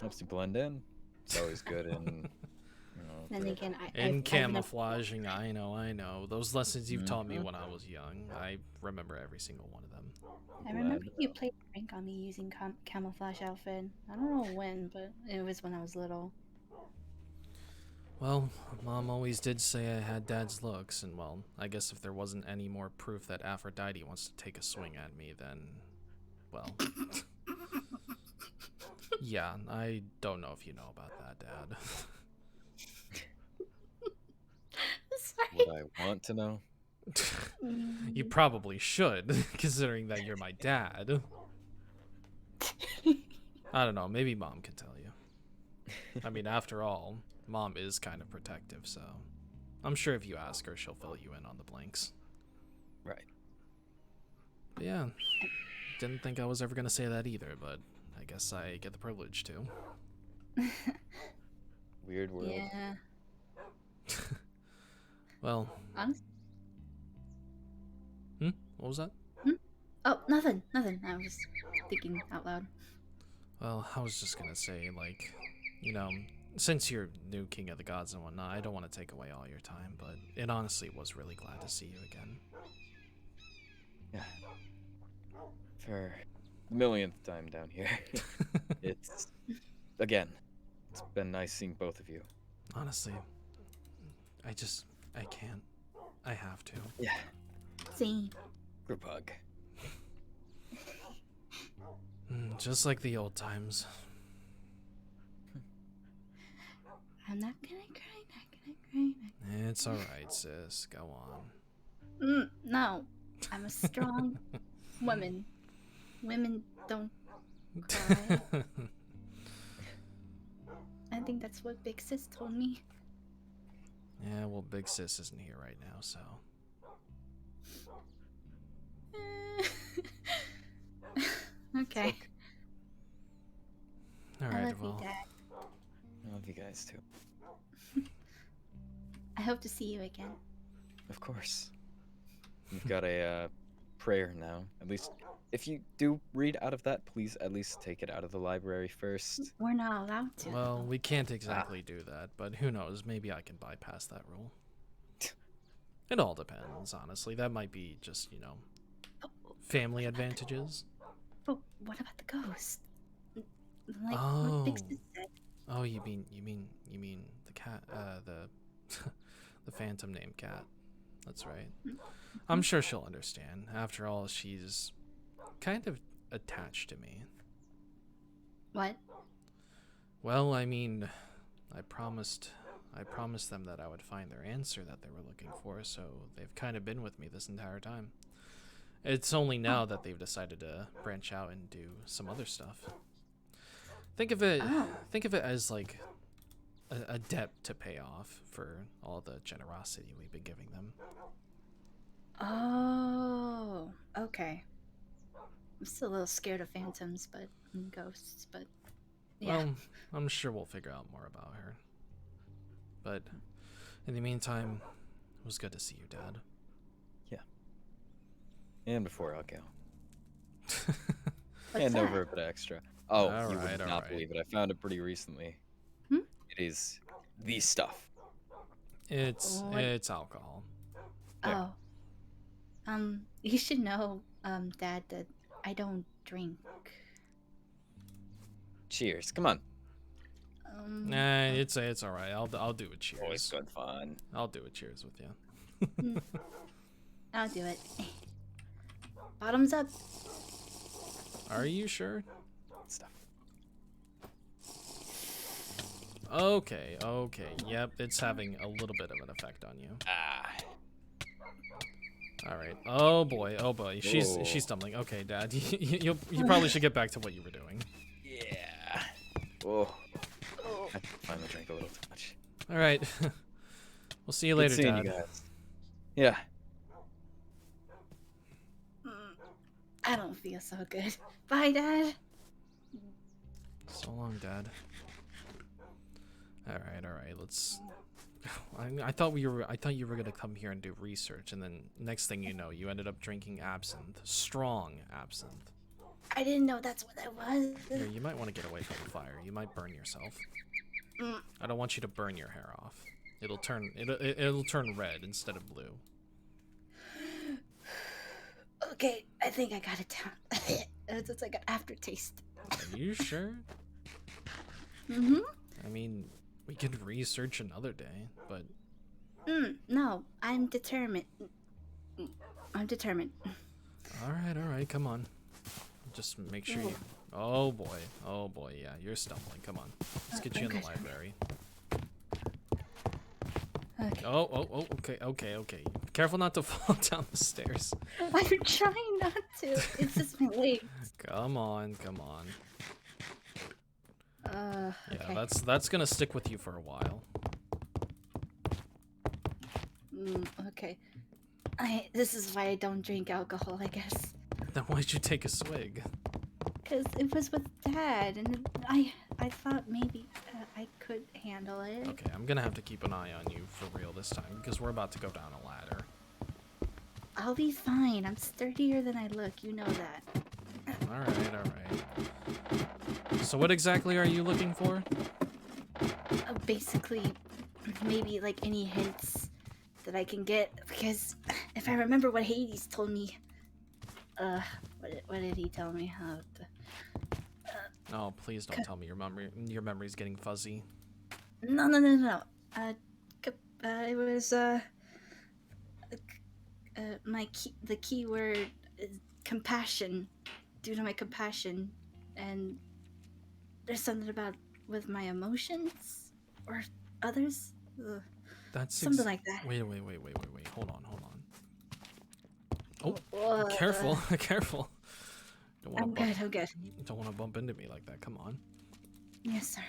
Helps you blend in. It's always good in, Then the- again, And camouflaging, I know. Those lessons you've taught me Mhm. when I was young, I remember every single one of them. I remember Glad. you played prank on me using camouflage outfit. I don't know when, but it was when I was little. Well, Mom always did say I had Dad's looks, and well, I guess if there wasn't any more proof that Aphrodite wants to take a swing at me, then, well, yeah, I don't know if you know about that, Dad. Sorry. Would I want to know? You probably should, considering that you're my dad. I don't know, maybe Mom can tell you. I mean, after all, Mom is kind of protective, so I'm sure if you ask her, she'll fill you in on the blanks. Right. But yeah, didn't think I was ever gonna say that either, but I guess I get the privilege to. Weird world. Yeah. Well, Honestly. what was that? Oh, nothing. I was thinking out loud. Well, I was just gonna say, like, since you're new king of the gods and whatnot, I don't want to take away all your time, but it honestly was really glad to see you again. Yeah. For the millionth time down here. It's been nice seeing both of you. Honestly, I can't. I have to. Yeah. Same. Group hug. Just like the old times. I'm not gonna cry. It's alright, sis. Go on. No. I'm a strong woman. Women don't cry. I think that's what Big Sis told me. Yeah, well, Big Sis isn't here right now, so. Okay. I Alright, love well. you, Dad. I love you guys too. I hope to see you again. Of course. You've got a prayer now. At least if you do read out of that, please at least take it out of the library first. We're not allowed to. Well, we can't exactly do that, but who knows? Maybe I can bypass that rule. It all depends, honestly. That might be just, you know, family advantages. But what about the ghost? Like Oh. what Big Sis said. Oh, you mean the cat, the the phantom named cat. That's right. I'm sure she'll understand. After all, she's kind of attached to me. What? Well, I mean, I promised them that I would find their answer that they were looking for, so they've kind of been with me this entire time. It's only now that they've decided to branch out and do some other stuff. Think of it as like a debt to pay off for all the generosity we've been giving them. Oh, okay. I'm still a little scared of phantoms, but and ghosts, but yeah. Well, I'm sure we'll figure out more about her. But in the meantime, it was good to see you, Dad. And before I'll go. What's And that? over a bit extra. Oh, All you right, would all not right. believe it. I found it pretty recently. Hmm? It is the stuff. It's What? it's alcohol. Yeah. Oh. You should know, Dad, that I don't drink. Cheers. Come on. Nah, it's all right. I'll do a cheers. Always good fun. I'll do a cheers with you. I'll do it. Bottoms up. Are you sure? Stuff. Okay. Yep, it's having a little bit of an effect on you. Ah. All right. Oh boy. She's Whoa. stumbling. Okay, Dad. You probably should get back to what you were doing. Yeah. Oh. I finally drank a little too much. All right. We'll see you Good later, seeing Dad. you guys. Yeah. I don't feel so good. Bye, Dad. So long, Dad. All right. Let's. I thought you were gonna come here and do research, and then next thing you know, you ended up drinking absinthe, strong absinthe. I didn't know that's what that was. Here, you might want to get away from the fire. You might burn yourself. I don't want you to burn your hair off. It'll turn red instead of blue. Okay, I think I got it down. It's like an aftertaste. Are you sure? Mm-hmm. I mean, we can research another day, but No, I'm determined. I'm determined. all right, come on. Just make sure you. Oh boy, yeah, you're stumbling. Come on, let's get you in the Okay. library. Okay. Oh, okay. Careful not to fall down the stairs. I'm trying not to. It's just my legs. Come on. Okay. Yeah, that's gonna stick with you for a while. Okay. This is why I don't drink alcohol, I guess. Then why'd you take a swig? Because it was with Dad, and I thought maybe I could handle it. Okay, I'm gonna have to keep an eye on you for real this time because we're about to go down a ladder. I'll be fine. I'm sturdier than I look. You know that. All right. So what exactly are you looking for? Basically, maybe like any hints that I can get, because if I remember what Hades told me, what did he tell me? Oh, please don't tell me your memory's getting fuzzy. No. It was the key word is compassion, due to my compassion, and there's something about with my emotions or others. Ugh. That's Something like that. Wait. Hold on. Oh, careful. Don't I'm good. Don't want to bump into me like that. Come on. Yeah, sorry.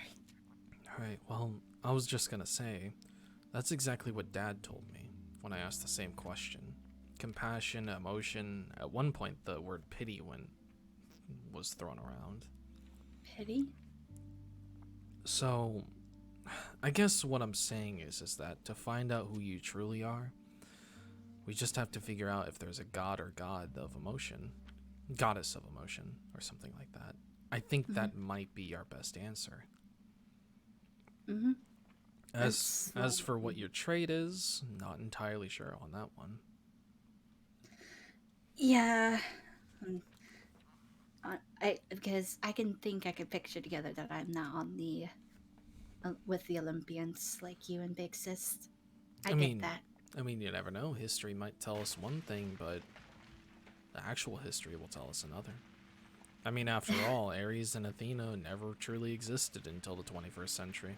All right. Well, I was just gonna say, that's exactly what Dad told me when I asked the same question. Compassion, emotion. At one point, the word pity was thrown around. Pity? So, I guess what I'm saying is that to find out who you truly are, we just have to figure out if there's a god or god of emotion. goddess of emotion or something like that. I think that might be our best answer. Mm-hmm. As for what your trait is, not entirely sure on that one. Yeah. Because I can picture together that I'm not on the with the Olympians like you and Big Sis. I get that. I mean, you never know. History might tell us one thing, but the actual history will tell us another. I mean, after all, Ares and Athena never truly existed until the 21st century.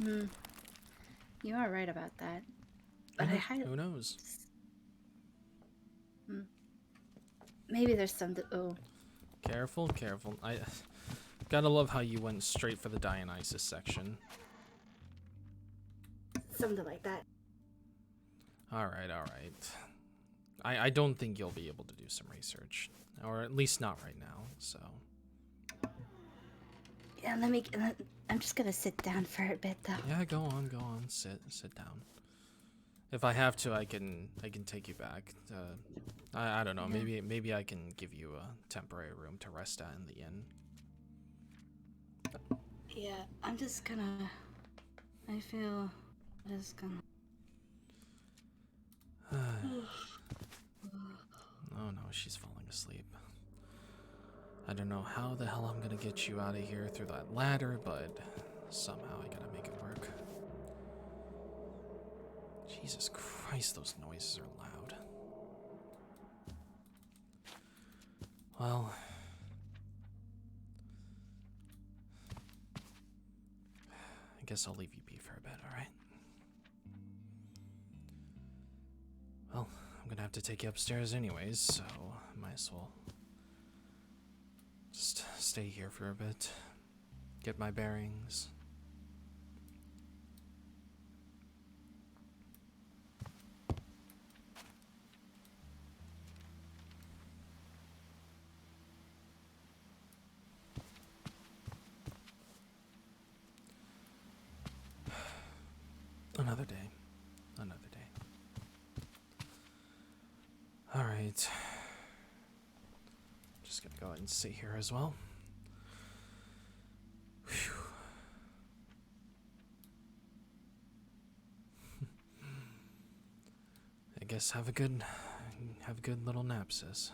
You are right about that. But who knows? Maybe there's something. Oh. Careful. I gotta love how you went straight for the Dionysus section. Something like that. All right. I don't think you'll be able to do some research, or at least not right now. So. Yeah, I'm just gonna sit down for a bit, though. Yeah, go on. Sit down. If I have to, I can take you back. I don't know. Maybe I can give you a temporary room to rest at in the inn. Yeah, I'm just gonna. I feel. I'm just gonna. Oh no, she's falling asleep. I don't know how the hell I'm gonna get you out of here through that ladder, but somehow I gotta make it work. Jesus Christ, those noises are loud. Well, I guess I'll leave you be for a bit, alright? Well, I'm gonna have to take you upstairs anyways, so might as well just stay here for a bit, get my bearings. Another day. Alright. Just gonna go ahead and sit here as well. Whew. I guess have a good little nap, sis.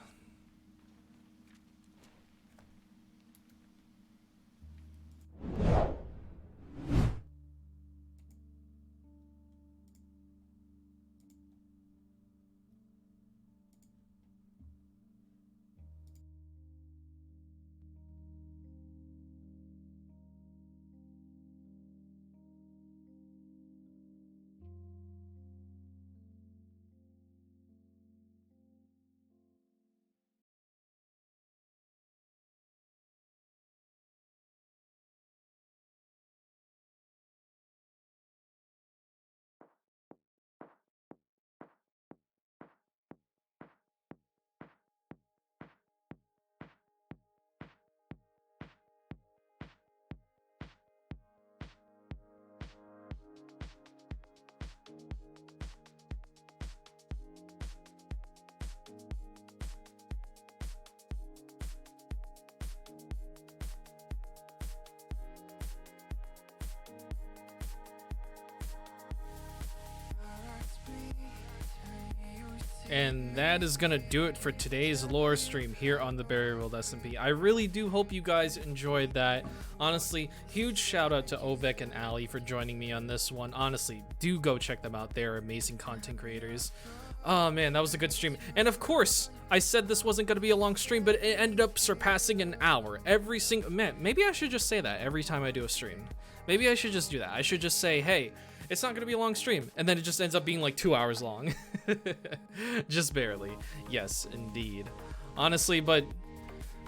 And that is gonna do it for today's lore stream here on the Berry World SMP. I really do hope you guys enjoyed that. Honestly, huge shout out to Ovek and Ali for joining me on this one. Honestly, do go check them out. They're amazing content creators. Oh man, that was a good stream. And of course, I said this wasn't gonna be a long stream, but it ended up surpassing an hour. Every single, man, maybe I should just say that every time I do a stream. Maybe I should just do that. I should just say, hey, it's not gonna be a long stream, and then it just ends up being like 2 hours long. Just barely. Yes, indeed. Honestly, but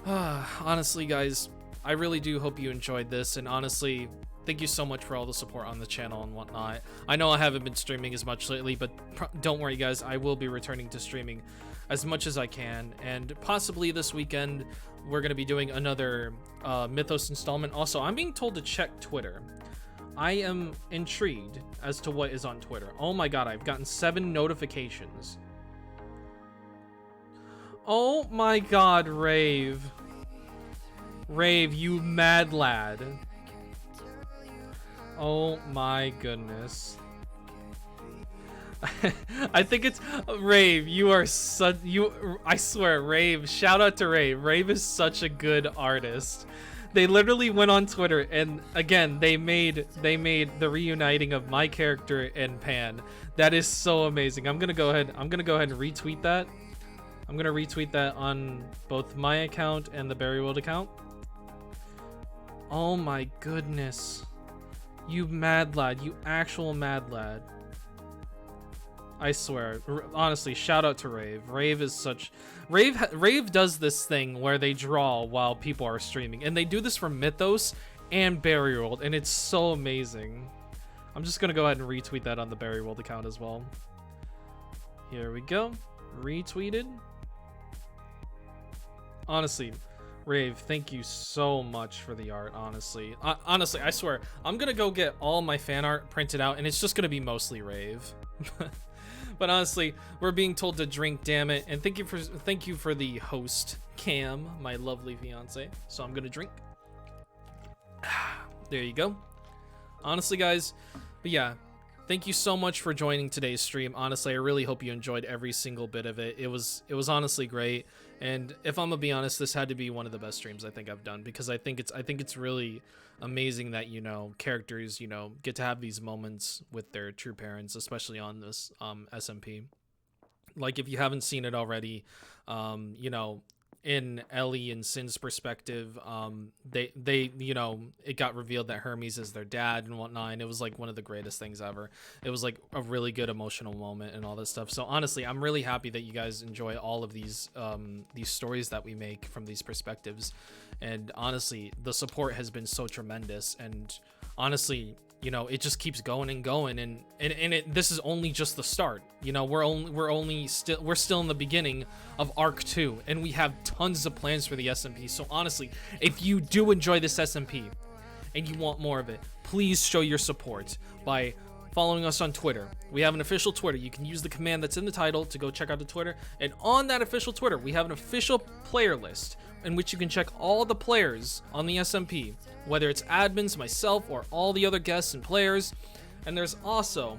honestly, guys, I really do hope you enjoyed this, and honestly, thank you so much for all the support on the channel and whatnot. I know I haven't been streaming as much lately, but don't worry, guys, I will be returning to streaming as much as I can, and possibly this weekend we're gonna be doing another Mythos installment. Also, I'm being told to check Twitter. I am intrigued as to what is on Twitter. Oh my god, I've gotten 7 notifications. Oh my god, Rave. Rave, you mad lad. Oh my goodness. I think it's Rave. You are such I swear, Rave. Shout out to Rave. Rave is such a good artist. They literally went on Twitter and again they made the reuniting of my character and Pan. That is so amazing. I'm gonna go ahead and retweet that. I'm gonna retweet that on both my account and the Berry World account. Oh my goodness. You mad lad. You actual mad lad. I swear, honestly, shout out to Rave. Rave is such... Rave does this thing where they draw while people are streaming. And they do this for Mythos and Berry World. And it's so amazing. I'm just going to go ahead and retweet that on the Berry World account as well. Here we go. Retweeted. Honestly, Rave, thank you so much for the art, honestly. Honestly, I swear, I'm going to go get all my fan art printed out. And it's just going to be mostly Rave. But honestly, we're being told to drink, damn it. And thank you for the host, Cam, my lovely fiance. So I'm gonna drink. There you go. Honestly, guys, but yeah, thank you so much for joining today's stream. Honestly, I really hope you enjoyed every single bit of it. It was honestly great. And if I'm gonna be honest, this had to be one of the best streams I think I've done, because I think it's really amazing that, you know, characters, you know, get to have these moments with their true parents, especially on this SMP. Like, if you haven't seen it already, you know, in Ellie and Sin's perspective, they you know, it got revealed that Hermes is their dad and whatnot, and it was like one of the greatest things ever. It was like a really good emotional moment and all this stuff. So honestly, I'm really happy that you guys enjoy all of these stories that we make from these perspectives. And honestly, the support has been so tremendous, and honestly, you know, it just keeps going and going, and this is only just the start. You know, we're still in the beginning of Arc 2, and we have tons of plans for the SMP. So honestly, if you do enjoy this SMP and you want more of it, please show your support by following us on Twitter. We have an official Twitter. You can use the command that's in the title to go check out the Twitter, and on that official Twitter, we have an official player list in which you can check all the players on the SMP, whether it's admins, myself, or all the other guests and players. And there's also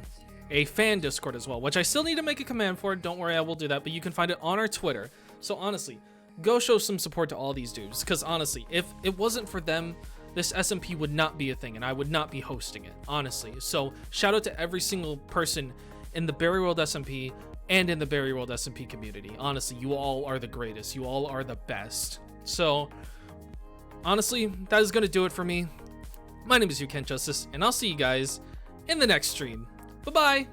a fan Discord as well, which I still need to make a command for. Don't worry, I will do that, but you can find it on our Twitter. So honestly, go show some support to all these dudes, because honestly, if it wasn't for them, this SMP would not be a thing, and I would not be hosting it, honestly. So shout out to every single person in the Berry World SMP and in the Berry World SMP community. Honestly, you all are the greatest. You all are the best. So honestly, that is going to do it for me. My name is YouCantJustice, and I'll see you guys in the next stream. Bye-bye!